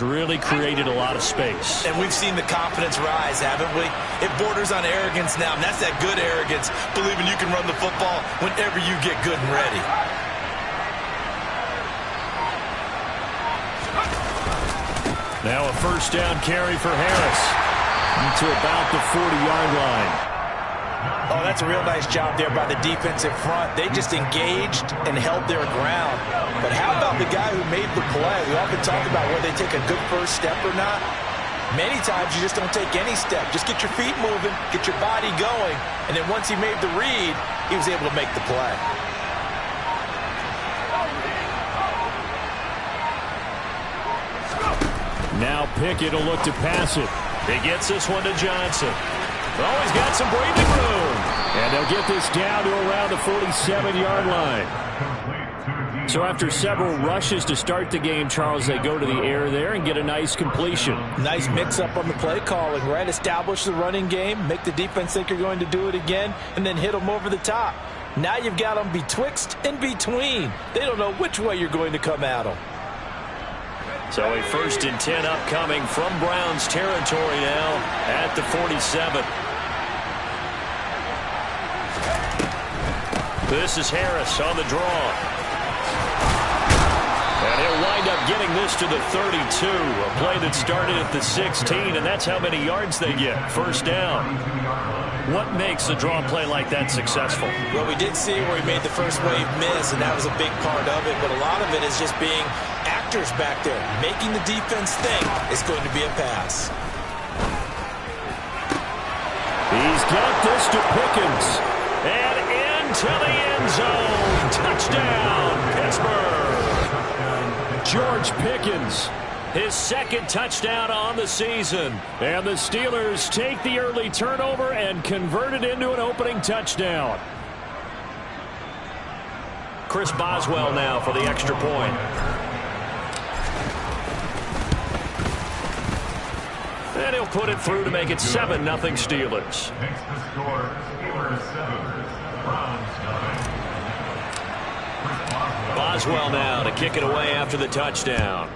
Really created a lot of space. And we've seen the confidence rise, haven't we? It borders on arrogance now, and that's that good arrogance, believing you can run the football whenever you get good and ready. Now a first down carry for Harris to about the 40-yard line. Oh, that's a real nice job there by the defensive front. They just engaged and held their ground. But how about the guy who made the play? We often talk about whether they take a good first step or not. Many times you just don't take any step. Just get your feet moving, get your body going, and then once he made the read, he was able to make the play. Now Pickett will look to pass it. He gets this one to Johnson. Oh, he's got some breathing room. And they'll get this down to around the 47-yard line. So after several rushes to start the game, Charles, they go to the air there and get a nice completion. Nice mix-up on the play calling, right? Establish the running game, make the defense think you're going to do it again, and then hit them over the top. Now you've got them betwixt and between. They don't know which way you're going to come at them. So a 1st and 10 upcoming from Browns territory now at the 47. This is Harris on the draw. And he'll wind up getting this to the 32. A play that started at the 16, and that's how many yards they get. First down. What makes a draw play like that successful? Well, we did see where he made the first wave miss, and that was a big part of it. But a lot of it is just being actors back there, making the defense think it's going to be a pass. He's got this to Pickens. And into the end zone. Touchdown, Pittsburgh. George Pickens, his 2nd touchdown on the season. And the Steelers take the early turnover and convert it into an opening touchdown. Chris Boswell now for the extra point. And he'll put it through to make it 7-0 Steelers. Makes the score Steelers 7, Browns 9. Boswell now to kick it away after the touchdown.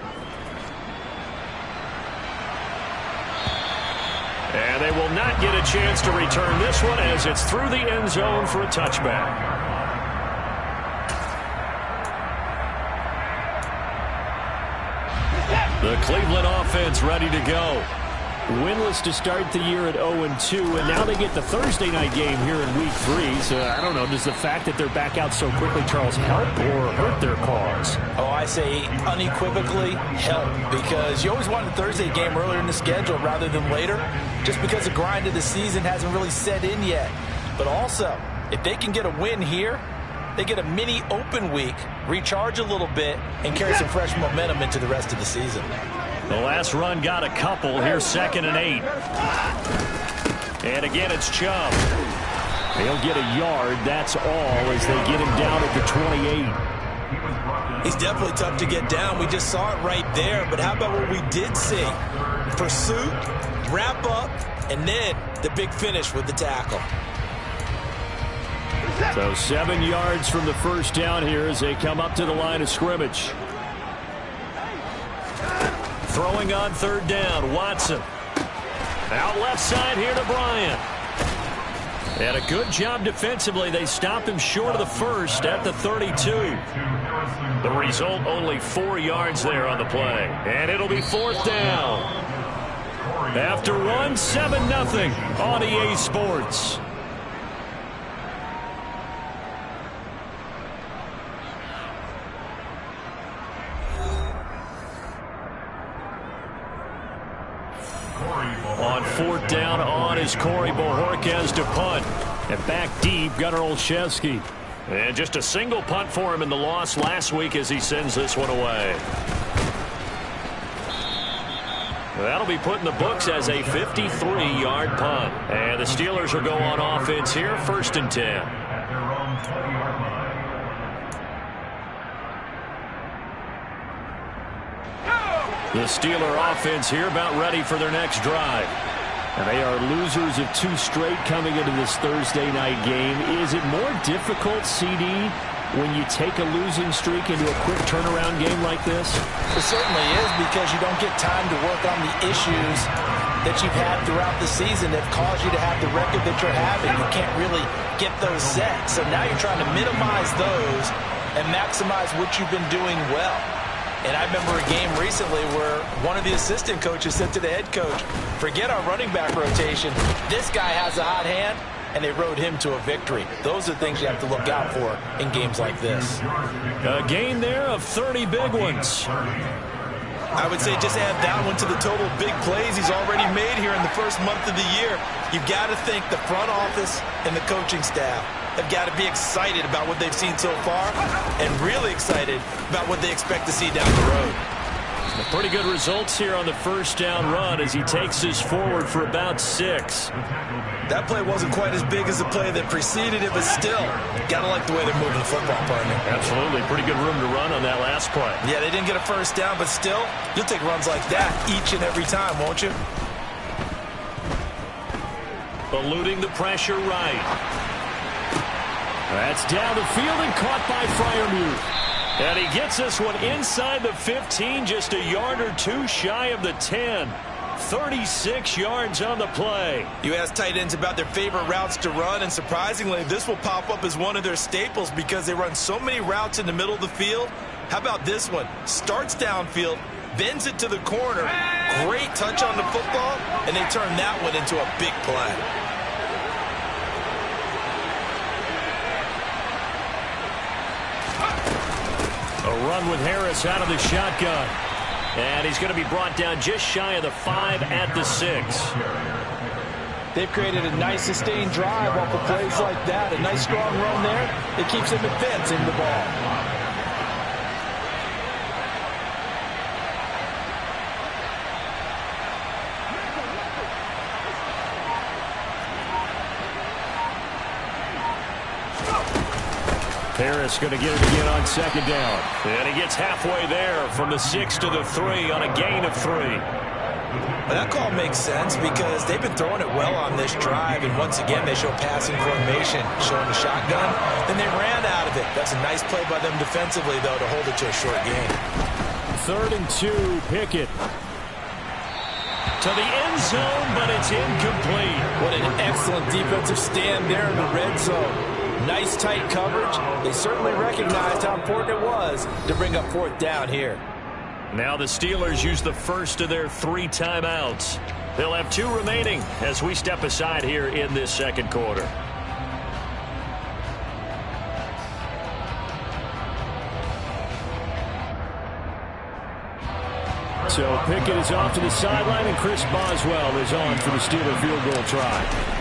And they will not get a chance to return this one as it's through the end zone for a touchback. The Cleveland offense ready to go. Winless to start the year at 0-2, and now they get the Thursday night game here in Week 3. So, I don't know, does the fact that they're back out so quickly, Charles, help or hurt their cause? Oh, I say unequivocally help, because you always want a Thursday game earlier in the schedule rather than later, just because the grind of the season hasn't really set in yet. But also, if they can get a win here, they get a mini open week, recharge a little bit, and carry some fresh momentum into the rest of the season. The last run got a couple. Here's 2nd and 8. And again, it's Chubb. He'll get a yard. That's all as they get him down at the 28. He's definitely tough to get down. We just saw it right there. But how about what we did see? Pursuit, wrap up, and then the big finish with the tackle. So 7 yards from the first down here as they come up to the line of scrimmage. Throwing on 3rd down, Watson. Out left side here to Bryant. And a good job defensively. They stopped him short of the first at the 32. The result, only 4 yards there on the play. And it'll be 4th down. After one, 7-0 on EA Sports. On 4th down on is Corey Bojorquez to punt. And back deep, Gunnar Olszewski. And just a single punt for him in the loss last week as he sends this one away. That'll be put in the books as a 53-yard punt. And the Steelers will go on offense here, 1st and 10. The Steeler offense here about ready for their next drive. And they are losers of 2 straight coming into this Thursday night game. Is it more difficult, CD, when you take a losing streak into a quick turnaround game like this? It certainly is, because you don't get time to work on the issues that you've had throughout the season that caused you to have the record that you're having. You can't really get those set. So now you're trying to minimize those and maximize what you've been doing well. And I remember a game recently where one of the assistant coaches said to the head coach, forget our running back rotation. This guy has a hot hand, and they rode him to a victory. Those are things you have to look out for in games like this. A gain there of 30 big ones. I would say just add that one to the total big plays he's already made here in the first month of the year. You've got to think the front office and the coaching staff have got to be excited about what they've seen so far and really excited about what they expect to see down the road. Pretty good results here on the first down run as he takes us forward for about 6. That play wasn't quite as big as the play that preceded it, but still, got to like the way they're moving the football, partner. Absolutely. Pretty good room to run on that last play. Yeah, they didn't get a first down, but still, you'll take runs like that each and every time, won't you? Eluding the pressure right. That's down the field and caught by Freiermuth. And he gets this one inside the 15, just a yard or two shy of the 10. 36 yards on the play. You ask tight ends about their favorite routes to run, and surprisingly, this will pop up as one of their staples because they run so many routes in the middle of the field. How about this one? Starts downfield, bends it to the corner. Great touch on the football, and they turn that one into a big play. A run with Harris out of the shotgun. And he's going to be brought down just shy of the 5 at the 6. They've created a nice sustained drive off of plays like that. A nice strong run there. It keeps them advancing the ball. Harris going to get it again on second down. And he gets halfway there from the 6 to the 3 on a gain of 3. Well, that call makes sense because they've been throwing it well on this drive, and once again they show passing formation, showing the shotgun. Then they ran out of it. That's a nice play by them defensively, though, to hold it to a short gain. 3rd and 2, Pickett. To the end zone, but it's incomplete. What an excellent defensive stand there in the red zone. Nice tight coverage. They certainly recognized how important it was to bring up 4th down here. Now the Steelers use the first of their 3 timeouts. They'll have 2 remaining as we step aside here in this second quarter. So Pickett is off to the sideline, and Chris Boswell is on for the Steeler field goal try.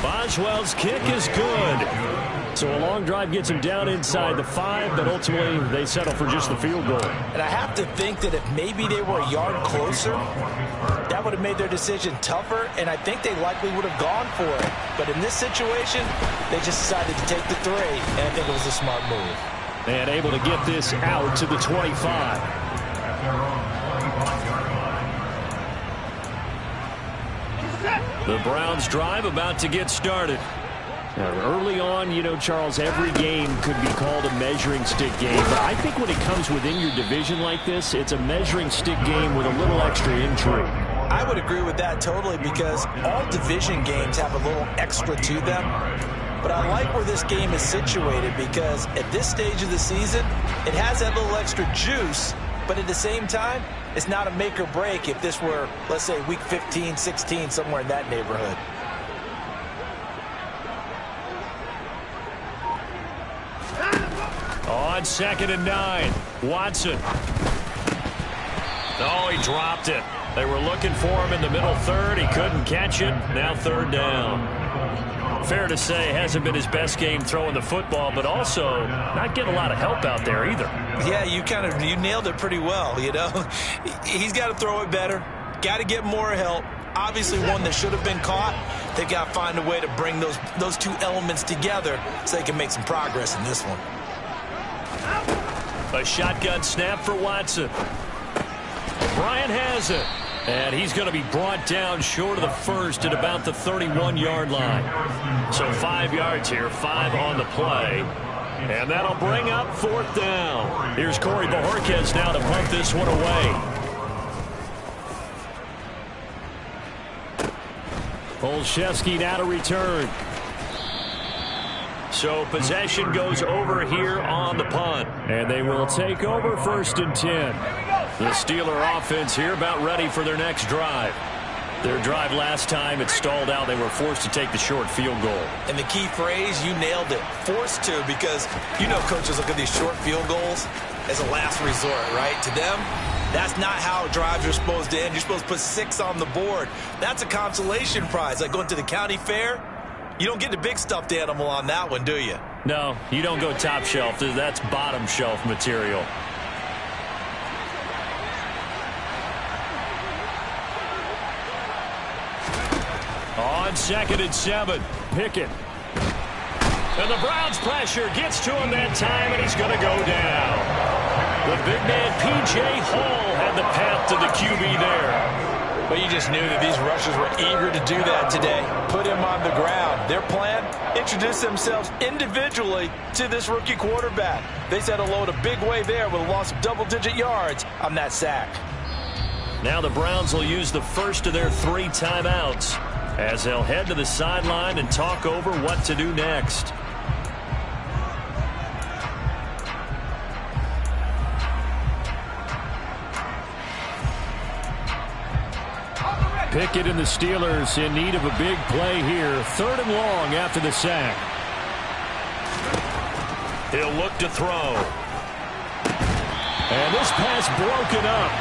Boswell's kick is good. So a long drive gets him down inside the 5, but ultimately they settle for just the field goal. And I have to think that if maybe they were a yard closer, that would have made their decision tougher, and I think they likely would have gone for it. But in this situation, they just decided to take the 3, and I think it was a smart move. And able to get this out to the 25. The Browns drive about to get started. Now, early on, you know, Charles, every game could be called a measuring stick game. But I think when it comes within your division like this, it's a measuring stick game with a little extra intrigue. I would agree with that totally because all division games have a little extra to them. But I like where this game is situated because at this stage of the season, it has that little extra juice. But at the same time, it's not a make or break if this were, let's say, week 15, 16, somewhere in that neighborhood. On 2nd and 9, Watson. Oh, he dropped it. They were looking for him in the middle 3rd. He couldn't catch it. Now 3rd down. Fair to say, hasn't been his best game throwing the football, but also not getting a lot of help out there either. Yeah, you nailed it pretty well, you know. He's got to throw it better. Got to get more help. Obviously one that should have been caught. They've got to find a way to bring those 2 elements together so they can make some progress in this one. A shotgun snap for Watson. Bryant has it. And he's going to be brought down short of the first at about the 31-yard line. So 5 yards here, 5 on the play. And that'll bring up 4th down. Here's Corey Bojorquez now to punt this one away. Olszewski now to return. So possession goes over here on the punt. And they will take over 1st and 10. The Steeler offense here about ready for their next drive. Their drive last time, it stalled out. They were forced to take the short field goal. And the key phrase, you nailed it, forced to, because you know coaches look at these short field goals as a last resort, right? To them, that's not how drives are supposed to end. You're supposed to put 6 on the board. That's a consolation prize. Like going to the county fair, you don't get the big stuffed animal on that one, do you? No, you don't go top shelf. That's bottom shelf material. On 2nd and 7, Pickett. And the Browns pressure gets to him that time, and he's going to go down. The big man, P.J. Hall, had the path to the QB there. But you just knew that these rushers were eager to do that today. Put him on the ground. Their plan, introduce themselves individually to this rookie quarterback. They said hello in a big way there with a loss of double-digit yards on that sack. Now the Browns will use the first of their 3 timeouts as they'll head to the sideline and talk over what to do next. Pickett and the Steelers in need of a big play here. 3rd and long after the sack. He'll look to throw. And this pass broken up.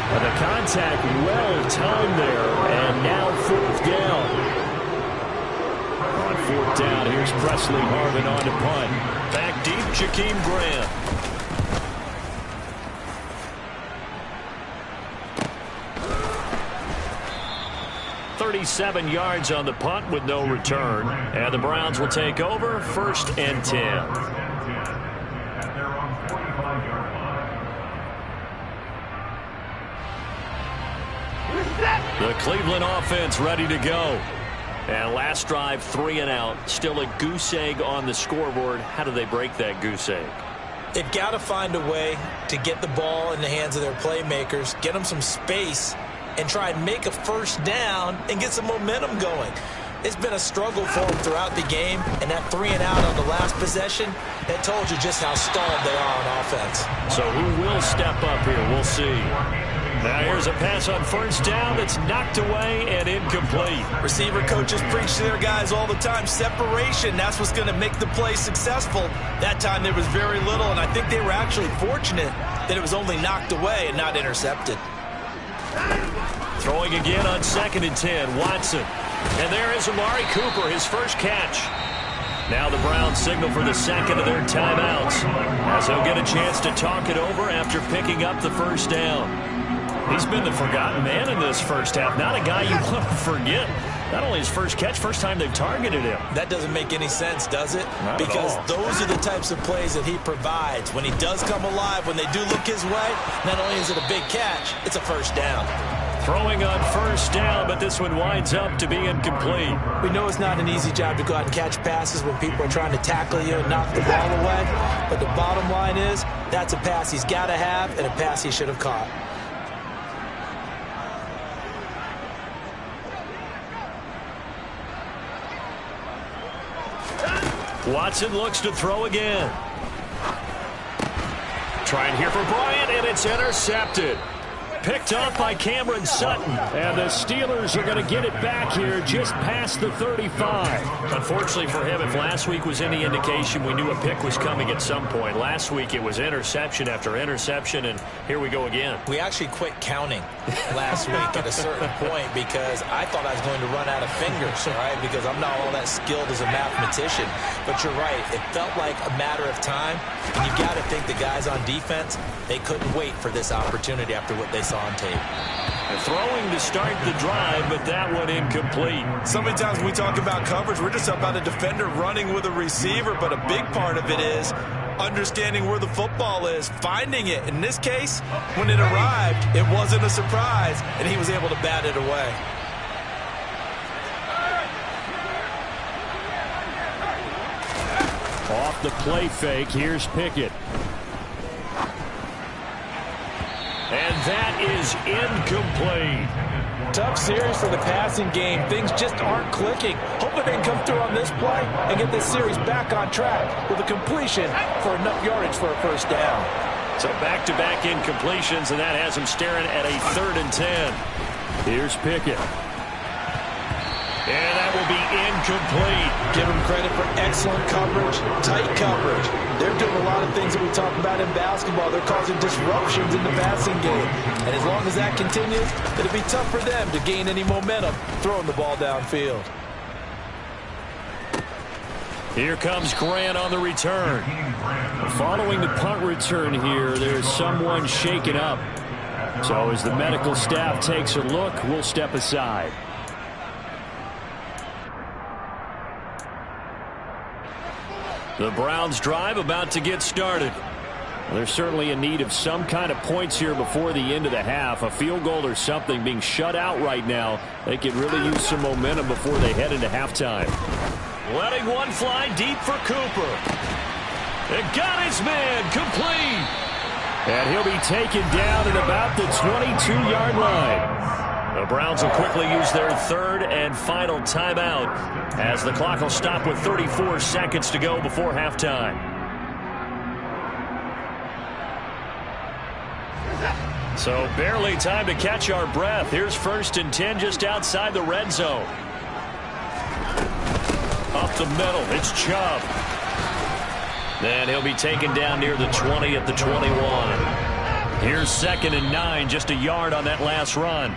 And the contact well timed there. And now 4th down. On 4th down, here's Presley Harvin on to punt. Back deep, Jakeem Grant. .37 yards on the punt with no return. And the Browns will take over 1st and 10. The Cleveland offense ready to go. And last drive, 3 and out. Still a goose egg on the scoreboard. How do they break that goose egg? They've got to find a way to get the ball in the hands of their playmakers, get them some space, and try and make a 1st down and get some momentum going. It's been a struggle for them throughout the game, and that 3 and out on the last possession, that told you just how stalled they are on offense. So who will step up here? We'll see. Now here's a pass on 1st down that's knocked away and incomplete. Receiver coaches preach to their guys all the time. Separation, that's what's going to make the play successful. That time there was very little, and I think they were actually fortunate that it was only knocked away and not intercepted. Throwing again on 2nd and 10, Watson. And there is Amari Cooper, his first catch. Now the Browns signal for the 2nd of their timeouts, as he'll get a chance to talk it over after picking up the 1st down. He's been the forgotten man in this first half. Not a guy you want to forget. Not only his first catch, first time they've targeted him. That doesn't make any sense, does it? Not because at all. Those are the types of plays that he provides. When he does come alive, when they do look his way, not only is it a big catch, it's a 1st down. Throwing on 1st down, but this one winds up to be incomplete. We know it's not an easy job to go out and catch passes when people are trying to tackle you and knock the ball away. But the bottom line is, that's a pass he's got to have and a pass he should have caught. Watson looks to throw again. Trying here for Bryant, and it's intercepted. Picked off by Cameron Sutton. And the Steelers are going to get it back here just past the 35. Unfortunately for him, if last week was any indication, we knew a pick was coming at some point. Last week it was interception after interception, and here we go again. We actually quit counting last week at a certain point because I thought I was going to run out of fingers, all right, because I'm not all that skilled as a mathematician. But you're right. It felt like a matter of time, and you got to think the guys on defense, they couldn't wait for this opportunity after what they saw on tape. And throwing to start the drive, but that one incomplete. So many times when we talk about coverage, we're just about a defender running with a receiver, but a big part of it is understanding where the football is, finding it. In this case, when it arrived, it wasn't a surprise, and he was able to bat it away. Off the play fake, here's Pickett. And that is incomplete. Tough series for the passing game. Things just aren't clicking. Hoping they can come through on this play and get this series back on track with a completion for enough yardage for a first down. So back-to-back incompletions, and that has him staring at a 3rd and 10. Here's Pickett. And that will be incomplete. Give them credit for excellent coverage, tight coverage. They're doing a lot of things that we talk about in basketball. They're causing disruptions in the passing game. And as long as that continues, it'll be tough for them to gain any momentum throwing the ball downfield. Here comes Grant on the return. Following the punt return here, there's someone shaken up. So as the medical staff takes a look, we'll step aside. The Browns drive about to get started. They're certainly in need of some kind of points here before the end of the half. A field goal or something. Being shut out right now, they could really use some momentum before they head into halftime. Letting one fly deep for Cooper. It got his man complete. And he'll be taken down at about the 22-yard line. The Browns will quickly use their 3rd and final timeout as the clock will stop with 34 seconds to go before halftime. So barely time to catch our breath. Here's 1st and 10 just outside the red zone. Up the middle, it's Chubb. Then he'll be taken down near the 20 at the 21. Here's 2nd and 9, just a yard on that last run.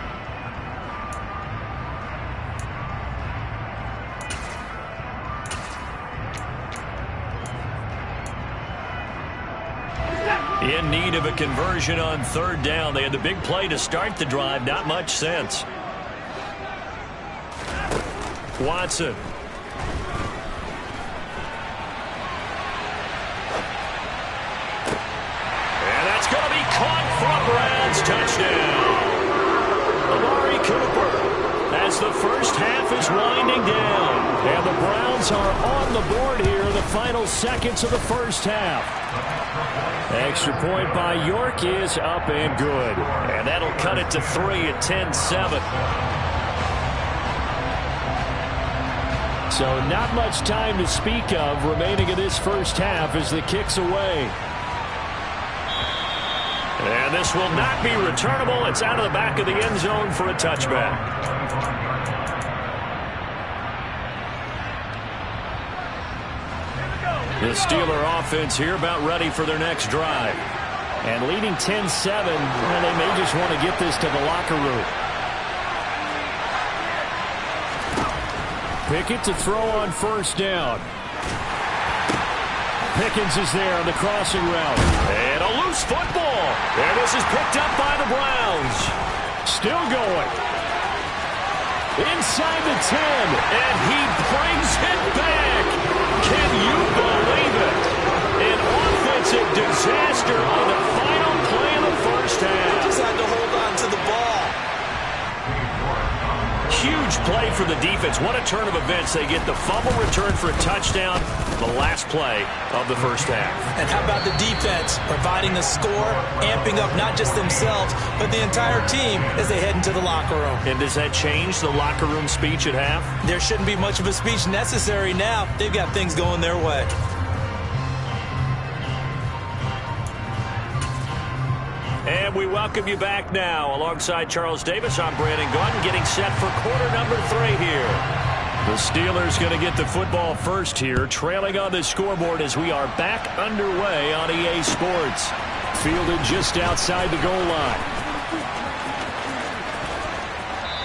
In need of a conversion on 3rd down. They had the big play to start the drive. Not much sense. Watson. And that's going to be caught for a Browns touchdown. Amari Cooper as the first half is winding down. And the Browns are on the board here in the final seconds of the first half. Extra point by York is up and good. And that'll cut it to 3 at 10-7. So not much time to speak of remaining in this first half as the kick's away. And this will not be returnable. It's out of the back of the end zone for a touchback. The Steeler offense here about ready for their next drive. And leading 10-7, well, they may just want to get this to the locker room. Pickett to throw on 1st down. Pickens is there on the crossing route. And a loose football. And this is picked up by the Browns. Still going. Inside the 10. And he brings it back. Can you believe it? An offensive disaster on the final play of the first half. They just had to hold on to the ball. Huge play for the defense. What a turn of events. They get the fumble return for a touchdown, the last play of the first half. And how about the defense providing the score, amping up not just themselves, but the entire team as they head into the locker room. And does that change the locker room speech at half? There shouldn't be much of a speech necessary now. They've got things going their way. And we welcome you back now. Alongside Charles Davis, I'm Brandon Gaudin, getting set for quarter number 3 here. The Steelers going to get the football first here, trailing on the scoreboard as we are back underway on EA Sports. Fielded just outside the goal line.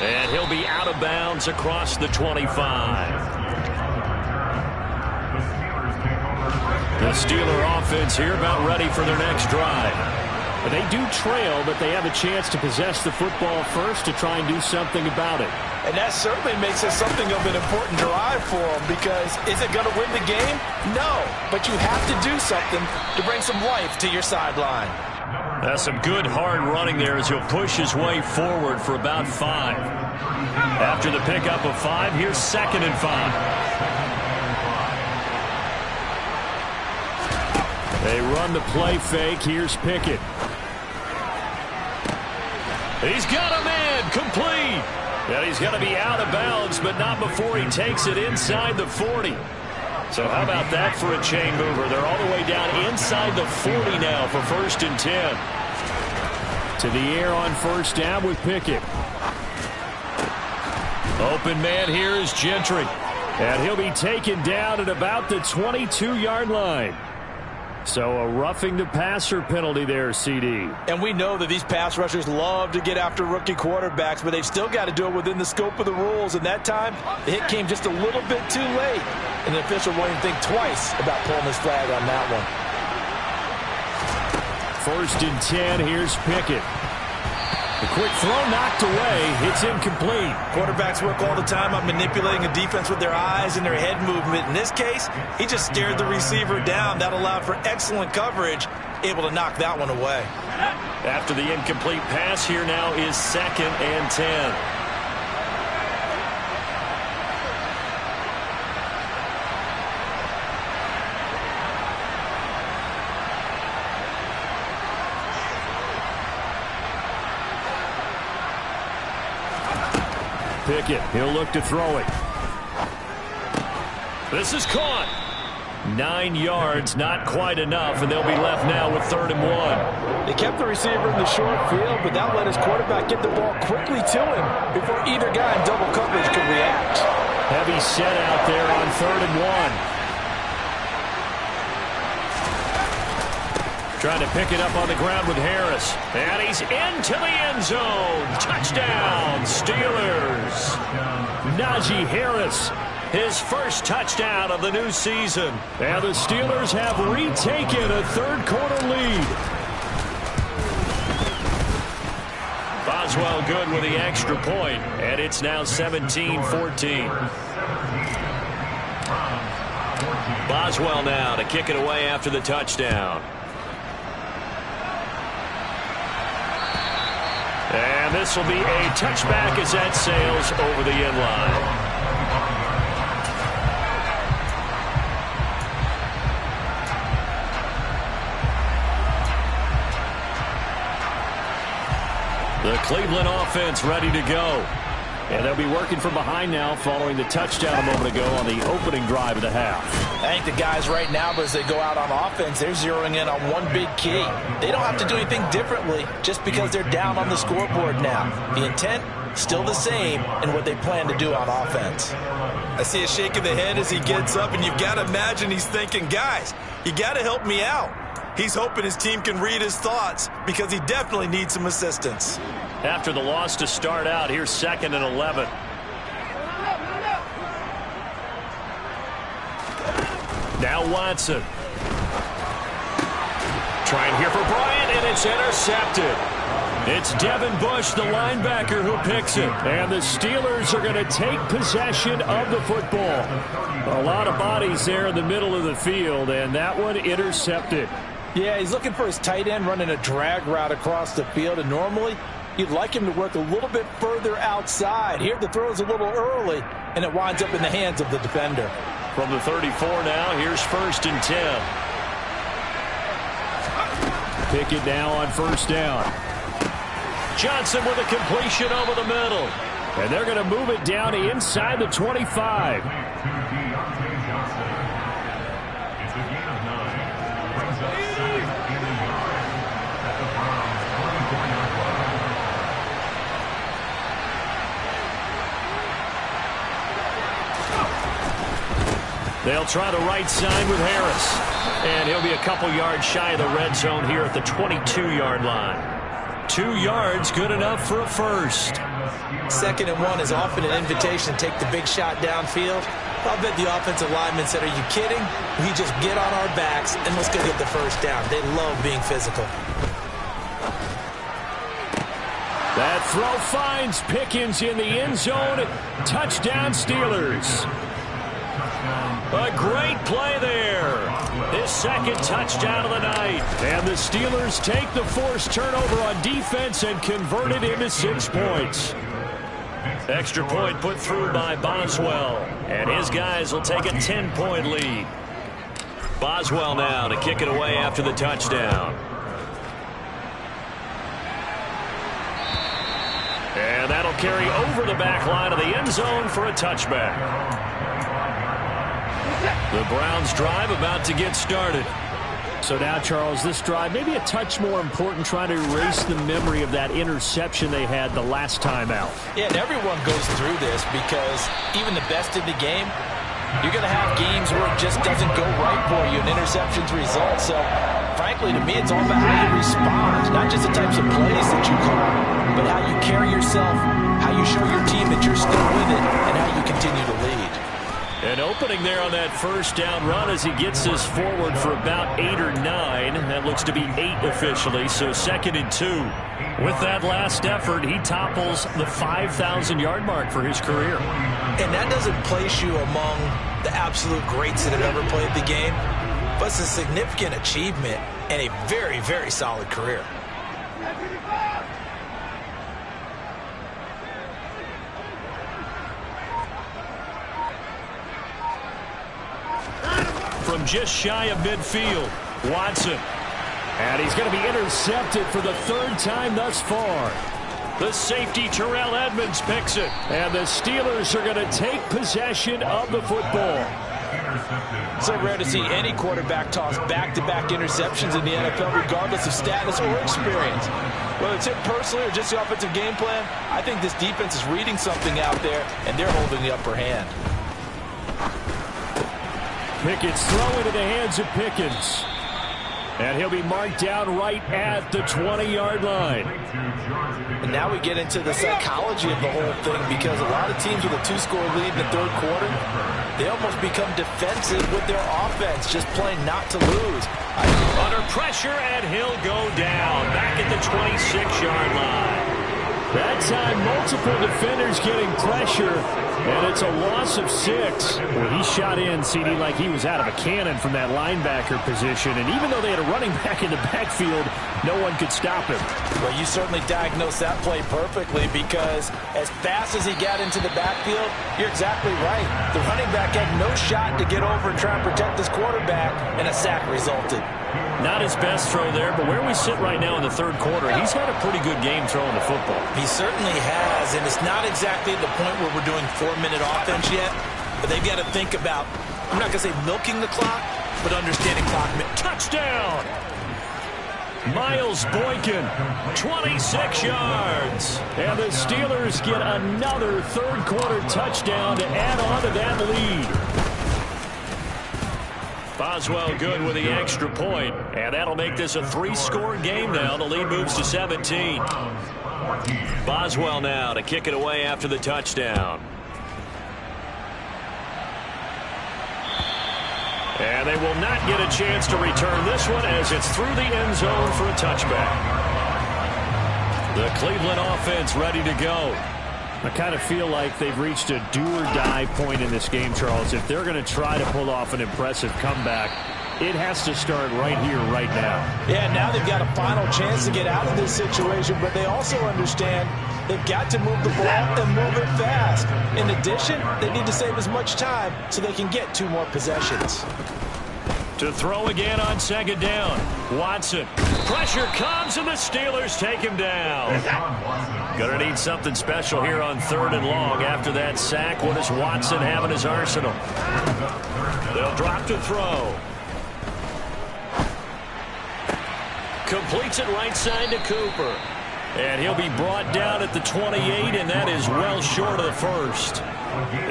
And he'll be out of bounds across the 25. The Steeler offense here about ready for their next drive. They do trail, but they have a chance to possess the football first to try and do something about it. And that certainly makes it something of an important drive for them, because is it going to win the game? No, but you have to do something to bring some life to your sideline. That's some good hard running there as he'll push his way forward for about 5. After the pickup of 5, here's 2nd and 5. They run the play fake. Here's Pickett. He's got a man complete. And he's going to be out of bounds, but not before he takes it inside the 40. So how about that for a chain mover? They're all the way down inside the 40 now for 1st and 10. To the air on 1st down with Pickett. Open man here is Gentry. And he'll be taken down at about the 22-yard line. So a roughing the passer penalty there, CD. And we know that these pass rushers love to get after rookie quarterbacks, but they've still got to do it within the scope of the rules. And that time, the hit came just a little bit too late. And the official won't even think twice about pulling his flag on that one. 1st and 10, here's Pickett. The quick throw knocked away. It's incomplete. Quarterbacks work all the time on manipulating a defense with their eyes and their head movement. In this case, he just stared the receiver down. That allowed for excellent coverage, able to knock that one away. After the incomplete pass, here now is 2nd and 10. Pickett, he'll look to throw it. This is caught. 9 yards, not quite enough, and they'll be left now with 3rd and 1. They kept the receiver in the short field, but that let his quarterback get the ball quickly to him before either guy in double coverage could react. Heavy set out there on 3rd and 1. Trying to pick it up on the ground with Harris. And he's into the end zone. Touchdown, Steelers. Najee Harris, his first touchdown of the new season. And the Steelers have retaken a 3rd quarter lead. Boswell good with the extra point, and it's now 17-14. Boswell now to kick it away after the touchdown. And this will be a touchback as that sails over the end line. The Cleveland offense ready to go. And they'll be working from behind now following the touchdown a moment ago on the opening drive of the half. I think the guys right now, as they go out on offense, they're zeroing in on one big key. They don't have to do anything differently just because they're down on the scoreboard now. The intent, still the same in what they plan to do on offense. I see a shake of the head as he gets up, and you've got to imagine he's thinking, guys, you got to help me out. He's hoping his team can read his thoughts because he definitely needs some assistance. After the loss to start out, here's 2nd and 11. Now Watson. Trying here for Bryant, and it's intercepted. It's Devin Bush, the linebacker, who picks it. And the Steelers are going to take possession of the football. A lot of bodies there in the middle of the field, and that one intercepted. Yeah, he's looking for his tight end running a drag route across the field, and normally you'd like him to work a little bit further outside. Here the throw is a little early, and it winds up in the hands of the defender. From the 34 now, here's 1st and 10. Pickett now on 1st down. Johnson with a completion over the middle. And they're going to move it down inside the 25. They'll try the right side with Harris. And he'll be a couple yards shy of the red zone here at the 22-yard line. 2 yards, good enough for a first. 2nd and 1 is often an invitation to take the big shot downfield. I'll bet the offensive lineman said, are you kidding? We just get on our backs and let's go get the first down. They love being physical. That throw finds Pickens in the end zone. Touchdown, Steelers. A great play there. His second touchdown of the night. And the Steelers take the forced turnover on defense and convert it into 6 points. Extra point put through by Boswell. And his guys will take a 10-point lead. Boswell now to kick it away after the touchdown. And that'll carry over the back line of the end zone for a touchback. The Browns drive about to get started. So now, Charles, this drive maybe a touch more important, trying to erase the memory of that interception they had the last time out. Yeah, and everyone goes through this because even the best in the game, you're going to have games where it just doesn't go right for you, and interceptions result. So, frankly, to me, it's all about how you respond, not just the types of plays that you call, but how you carry yourself, how you show your team that you're still with it, and how you continue to lead. An opening there on that first down run as he gets us forward for about 8 or 9. That looks to be 8 officially, so 2nd and 2. With that last effort, he topples the 5,000-yard mark for his career. And that doesn't place you among the absolute greats that have ever played the game, but it's a significant achievement and a very, very solid career. From just shy of midfield, Watson. And he's going to be intercepted for the 3rd time thus far. The safety, Terrell Edmonds, picks it. And the Steelers are going to take possession of the football. So rare to see any quarterback toss back-to-back interceptions in the NFL, regardless of status or experience. Whether it's him personally or just the offensive game plan, I think this defense is reading something out there, and they're holding the upper hand. Pickett's throw into the hands of Pickens. And he'll be marked down right at the 20-yard line. And now we get into the psychology of the whole thing, because a lot of teams with a 2-score lead in the 3rd quarter, they almost become defensive with their offense, just playing not to lose. Under pressure, and he'll go down back at the 26-yard line. That time, multiple defenders getting pressure, and it's a loss of 6. Well, he shot in, CD, like he was out of a cannon from that linebacker position, and even though they had a running back in the backfield, no one could stop him. Well, you certainly diagnosed that play perfectly, because as fast as he got into the backfield, you're exactly right. The running back had no shot to get over and try and protect his quarterback, and a sack resulted. Not his best throw there, but where we sit right now in the 3rd quarter, he's had a pretty good game throwing the football. He certainly has, and it's not exactly at the point where we're doing 4-minute offense yet, but they've got to think about, I'm not going to say milking the clock, but understanding clock. Touchdown! Miles Boykin, 26 yards. And the Steelers get another 3rd quarter touchdown to add on to that lead. Boswell good with the extra point, and that'll make this a 3-score game now. The lead moves to 17. Boswell now to kick it away after the touchdown. And they will not get a chance to return this one as it's through the end zone for a touchback. The Cleveland offense ready to go. I kind of feel like they've reached a do-or-die point in this game, Charles. If they're going to try to pull off an impressive comeback, it has to start right here, right now. Yeah, now they've got a final chance to get out of this situation, but they also understand they've got to move the ball and move it fast. In addition, they need to save as much time so they can get 2 more possessions. To throw again on 2nd down. Watson. Pressure comes, and the Steelers take him down. Gonna need something special here on 3rd and long. After that sack, what does Watson have in his arsenal? They'll drop to throw. Completes it right side to Cooper. And he'll be brought down at the 28, and that is well short of the 1st.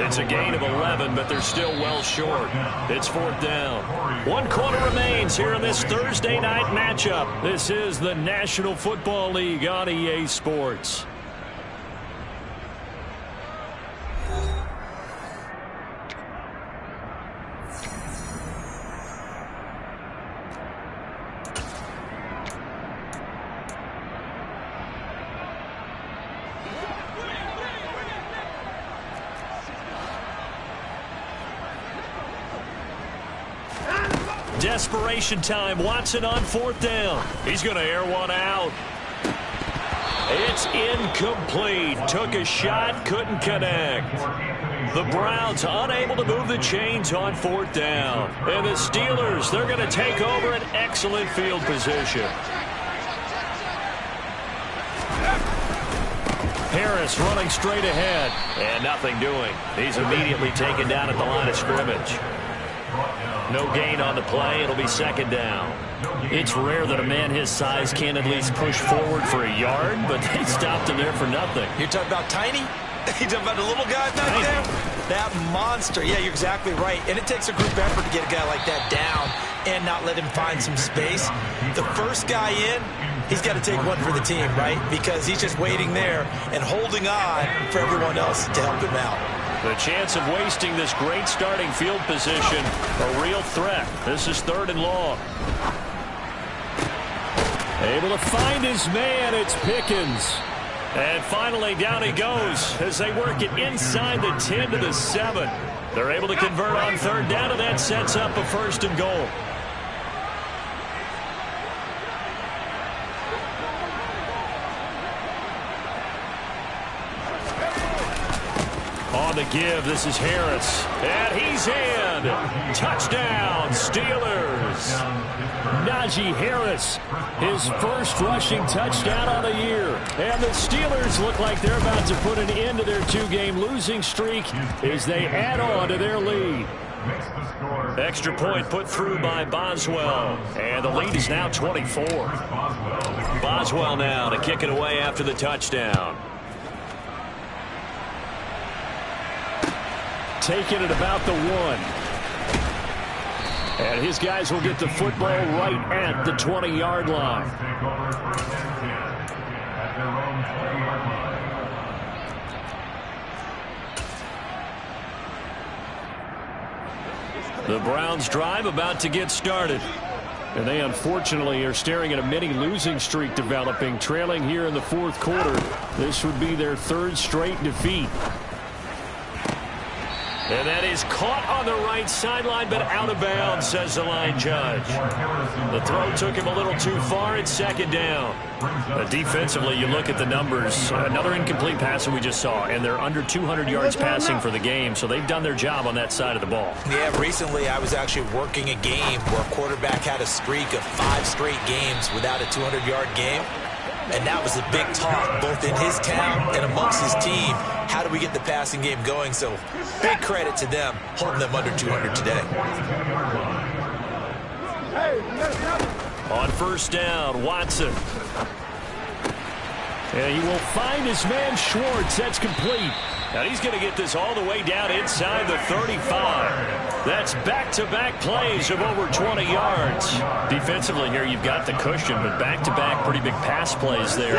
It's a gain of 11, but they're still well short. It's 4th down. 1 quarter remains here in this Thursday night matchup. This is the National Football League on EA Sports. Desperation time. Watson on 4th down. He's going to air one out. It's incomplete. Took a shot, couldn't connect. The Browns unable to move the chains on 4th down. And the Steelers, they're going to take over an excellent field position. Harris running straight ahead. And nothing doing. He's immediately taken down at the line of scrimmage. No gain on the play. It'll be 2nd down. It's rare that a man his size can at least push forward for a yard, but they stopped him there for nothing. You're talking about tiny? You're talking about the little guy back there? That monster. Yeah, you're exactly right. And it takes a group effort to get a guy like that down and not let him find some space. The first guy in, he's got to take one for the team, right? Because he's just waiting there and holding on for everyone else to help him out. The chance of wasting this great starting field position, a real threat. This is 3rd and long. Able to find his man. It's Pickens. And finally down he goes as they work it inside the 10 to the 7. They're able to convert on 3rd down, and that sets up a 1st and goal. On the give, this is Harris. And he's in. Touchdown, Steelers. Najee Harris, his first rushing touchdown on the year. And the Steelers look like they're about to put an end to their 2-game losing streak as they add on to their lead. Extra point put through by Boswell. And the lead is now 24. Boswell now to kick it away after the touchdown. Taking it about the 1. And his guys will get the football right at the 20-yard line. The Browns drive about to get started. And they unfortunately are staring at a mini losing streak developing, trailing here in the 4th quarter. This would be their 3rd straight defeat. And that is caught on the right sideline, but out of bounds, says the line judge. The throw took him a little too far. It's 2nd down. Defensively, you look at the numbers. Another incomplete pass that we just saw, and they're under 200 yards passing for the game, so they've done their job on that side of the ball. Yeah, recently I was actually working a game where a quarterback had a streak of 5 straight games without a 200-yard game. And that was a big talk, both in his town and amongst his team. How do we get the passing game going? So big credit to them, holding them under 200 today. On 1st down, Watson. And he will find his man Schwartz. That's complete. Now he's going to get this all the way down inside the 35. That's back-to-back plays of over 20 yards. Defensively here, you've got the cushion, but back-to-back pretty big pass plays there.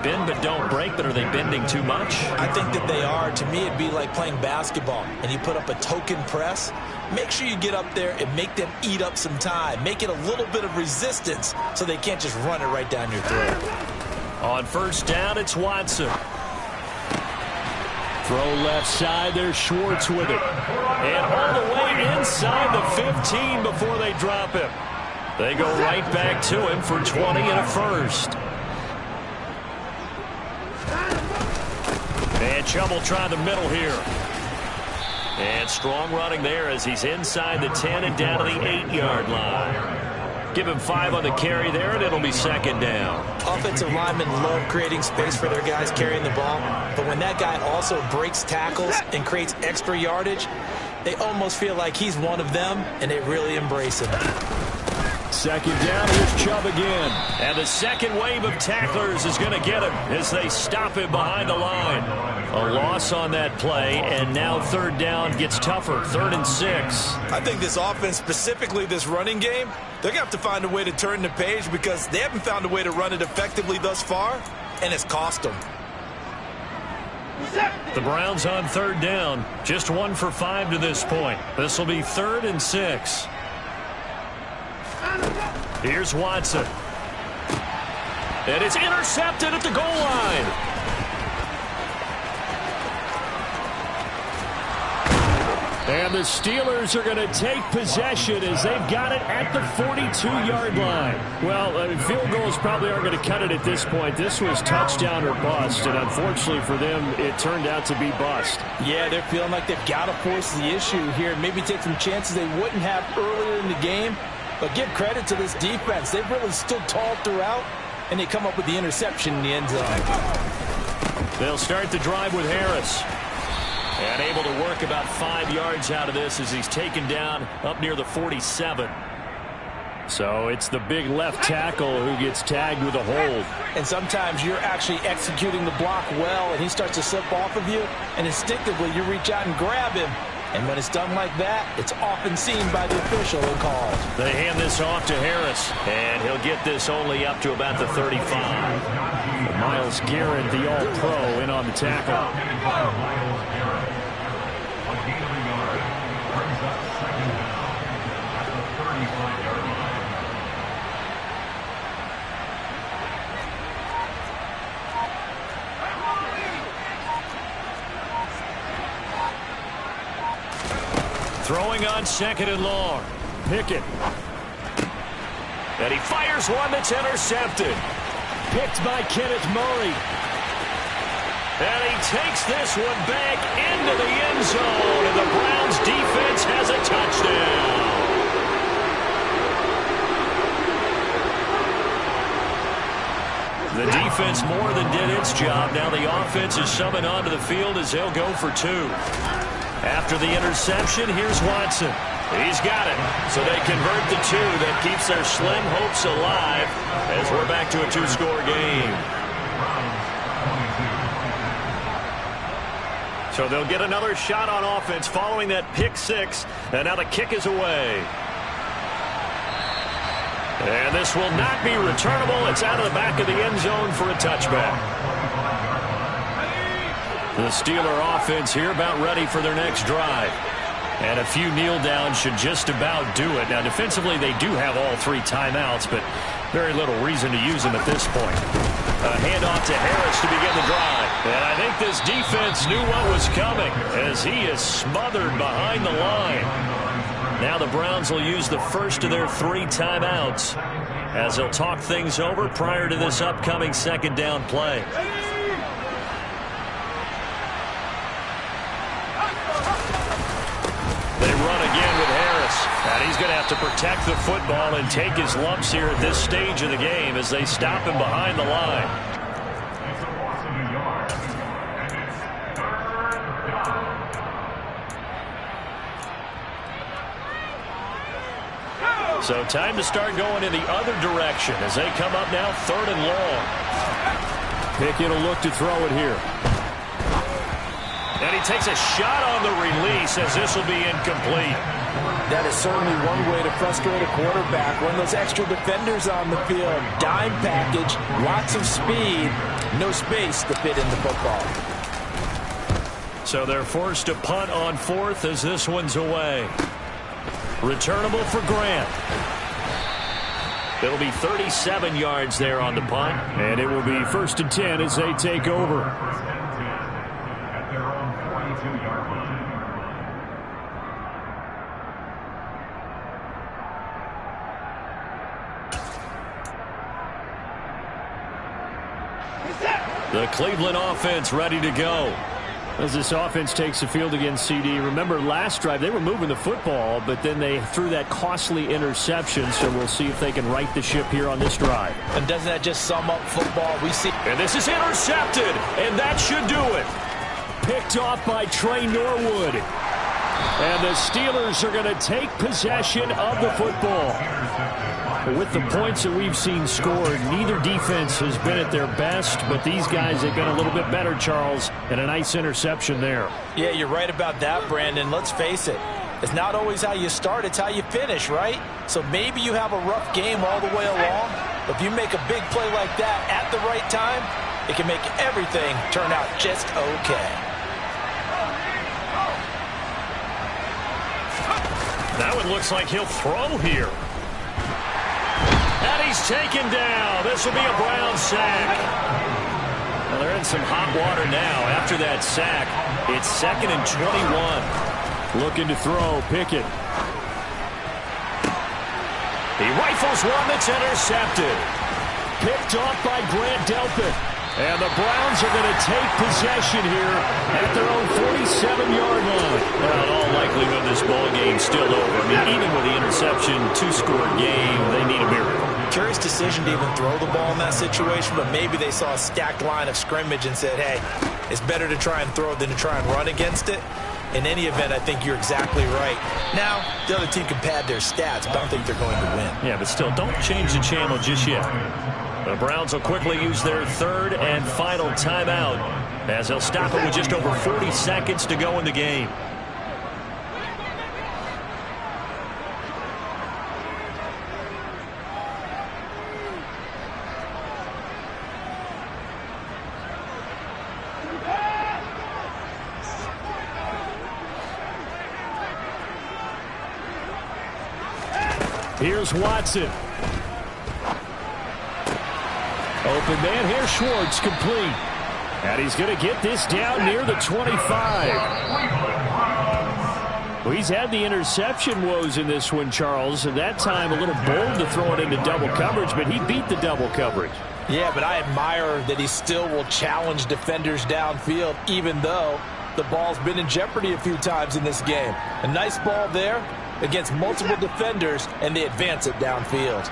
Bend but don't break, but are they bending too much? I think that they are. To me, it'd be like playing basketball, and you put up a token press. Make sure you get up there and make them eat up some time. Make it a little bit of resistance so they can't just run it right down your throat. On 1st down, it's Watson. Throw left side, there's Schwartz with it. And all the way inside the 15 before they drop him. They go right back to him for 20 and a 1st. And Chubb will try the middle here. And strong running there as he's inside the 10 and down to the 8-yard line. Give him 5 on the carry there, and it'll be 2nd down. Offensive linemen love creating space for their guys carrying the ball, but when that guy also breaks tackles and creates extra yardage, they almost feel like he's one of them, and they really embrace him. 2nd down, here's Chubb again. And the second wave of tacklers is going to get him as they stop him behind the line. A loss on that play, and now 3rd down gets tougher, 3rd and 6. I think this offense, specifically this running game, they're going to have to find a way to turn the page because they haven't found a way to run it effectively thus far, and it's cost them. The Browns on 3rd down, just 1 for 5 to this point. This will be 3rd and 6. Here's Watson. And it's intercepted at the goal line. And the Steelers are going to take possession as they've got it at the 42-yard line. Well, field goals probably aren't going to cut it at this point. This was touchdown or bust, and unfortunately for them, it turned out to be bust. Yeah, they're feeling like they've got to force the issue here. Maybe take some chances they wouldn't have earlier in the game. But give credit to this defense. They've really stood tall throughout, and they come up with the interception in the end zone. They'll start the drive with Harris. And able to work about 5 yards out of this as he's taken down up near the 47. So it's the big left tackle who gets tagged with a hold. And sometimes you're actually executing the block well, and he starts to slip off of you, and instinctively you reach out and grab him. And when it's done like that, it's often seen by the official and called. They hand this off to Harris, and he'll get this only up to about the 35. Myles Garrett, the All-Pro, in on the tackle. Throwing on 2nd and long. Pickett. And he fires one that's intercepted. Picked by Kenneth Murray. And he takes this one back into the end zone. And the Browns defense has a touchdown. The defense more than did its job. Now the offense is summoned onto the field as they'll go for 2. After the interception, here's Watson. He's got it. So they convert the 2. That keeps their slim hopes alive as we're back to a 2-score game. So they'll get another shot on offense following that pick 6. And now the kick is away. And this will not be returnable. It's out of the back of the end zone for a touchback. The Steeler offense here about ready for their next drive. And a few kneel downs should just about do it. Now, defensively, they do have all 3 timeouts, but very little reason to use them at this point. A handoff to Harris to begin the drive. And I think this defense knew what was coming as he is smothered behind the line. Now the Browns will use the first of their 3 timeouts as they'll talk things over prior to this upcoming 2nd down play. They run again with Harris. And he's going to have to protect the football and take his lumps here at this stage of the game as they stop him behind the line. So time to start going in the other direction as they come up now 3rd and long. Pickett will look to throw it here. And he takes a shot on the release as this will be incomplete. That is certainly one way to frustrate a quarterback. When those extra defenders on the field, dime package, lots of speed, no space to fit in the football. So they're forced to punt on 4th as this one's away. Returnable for Grant. It'll be 37 yards there on the punt. And it will be 1st and 10 as they take over. At their own 42-yard line. The Cleveland offense ready to go. As this offense takes the field against CD. Remember last drive they were moving the football, but then they threw that costly interception, so we'll see if they can right the ship here on this drive. And doesn't that just sum up football? We see. And this is intercepted, and that should do it. Picked off by Trey Norwood. And the Steelers are going to take possession of the football. With the points that we've seen scored, neither defense has been at their best, but these guys have been a little bit better, Charles, and a nice interception there. Yeah, you're right about that, Brandon. Let's face it. It's not always how you start, it's how you finish, right? So maybe you have a rough game all the way along, but if you make a big play like that at the right time, it can make everything turn out just okay. That one looks like he'll throw here. And he's taken down. This will be a Brown sack. Well, they're in some hot water now. After that sack, it's 2nd and 21. Looking to throw, Pickett. He rifles one that's intercepted. Picked off by Grant Delpit. And the Browns are going to take possession here at their own 47-yard line. Well, in all likelihood, this ball game's still over. I mean, even with the interception, two-score game, they need a miracle. Curious decision to even throw the ball in that situation, but maybe they saw a stacked line of scrimmage and said, hey, it's better to try and throw than to try and run against it. In any event, I think you're exactly right. Now, the other team can pad their stats, but I don't think they're going to win. Yeah, but still, don't change the channel just yet. The Browns will quickly use their third and final timeout as they'll stop it with just over 40 seconds to go in the game. Here's Watson. Open man here, Schwartz, complete. And he's going to get this down near the 25. Well, he's had the interception woes in this one, Charles, and that time a little bold to throw it into double coverage, but he beat the double coverage. Yeah, but I admire that he still will challenge defenders downfield, even though the ball's been in jeopardy a few times in this game. A nice ball there against multiple defenders, and they advance it downfield.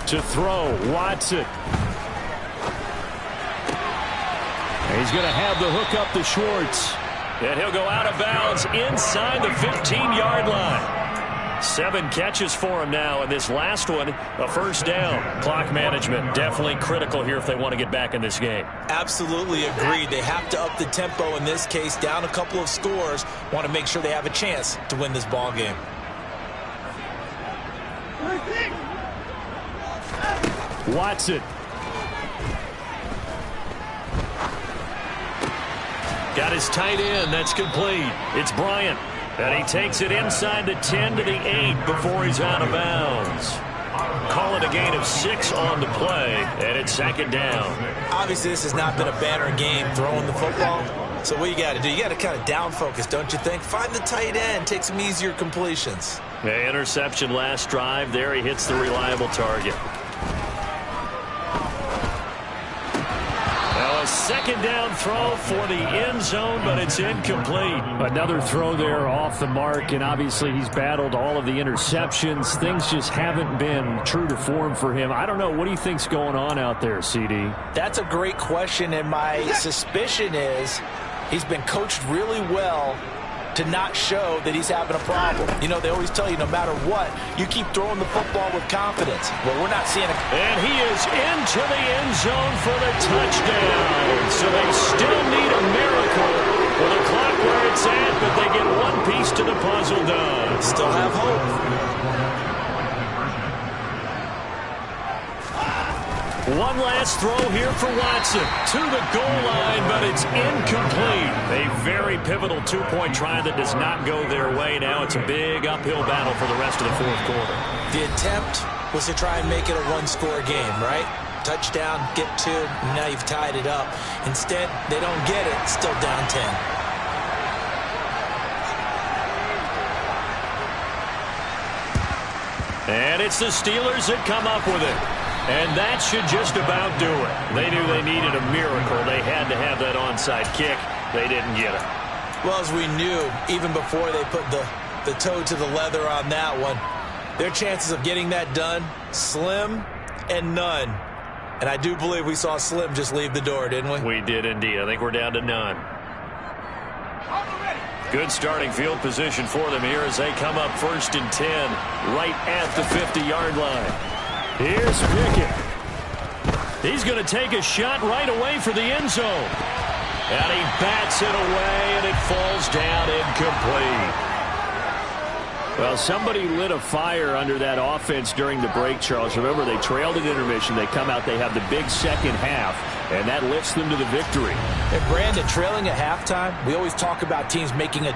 To throw, Watson. And he's going to have the hook up to Schwartz. And he'll go out of bounds inside the 15-yard line. 7 catches for him now, and this last one, a first down. Clock management definitely critical here if they want to get back in this game. Absolutely agreed. They have to up the tempo in this case, down a couple of scores. Want to make sure they have a chance to win this ball game. Watson. Got his tight end. That's complete. It's Bryant. And he takes it inside the 10 to the 8 before he's out of bounds. Call it a gain of 6 on the play, and it's second down. Obviously, this has not been a banner game throwing the football. So what you got to do, you got to kind of down focus, don't you think? Find the tight end, take some easier completions. Yeah, interception last drive. There he hits the reliable target. A second down throw for the end zone, but it's incomplete. Another throw there off the mark, and obviously he's battled all of the interceptions. Things just haven't been true to form for him. I don't know. What do you think's going on out there, CD? That's a great question, and my suspicion is he's been coached really well to not show that he's having a problem. You know, they always tell you no matter what, you keep throwing the football with confidence. Well, we're not seeing it. And he is into the end zone for the touchdown. So they still need a miracle for the clock where it's at, but they get one piece to the puzzle done. Still have hope. One last throw here for Watson to the goal line, but it's incomplete. A very pivotal two-point try that does not go their way. Now it's a big uphill battle for the rest of the fourth quarter. The attempt was to try and make it a one-score game, right? Touchdown, get 2, and now you've tied it up. Instead, they don't get it, still down 10. And it's the Steelers that come up with it. And that should just about do it. They knew they needed a miracle. They had to have that onside kick. They didn't get it. Well, as we knew, even before they put the toe to the leather on that one, their chances of getting that done, slim and none. And I do believe we saw Slim just leave the door, didn't we? We did indeed. I think we're down to none. Good starting field position for them here as they come up 1st and 10 right at the 50-yard line. Here's Pickett. He's going to take a shot right away for the end zone. And he bats it away, and it falls down incomplete. Well, somebody lit a fire under that offense during the break, Charles. Remember, they trailed at intermission. They come out, they have the big second half, and that lifts them to the victory. And Brandon, trailing at halftime, we always talk about teams making a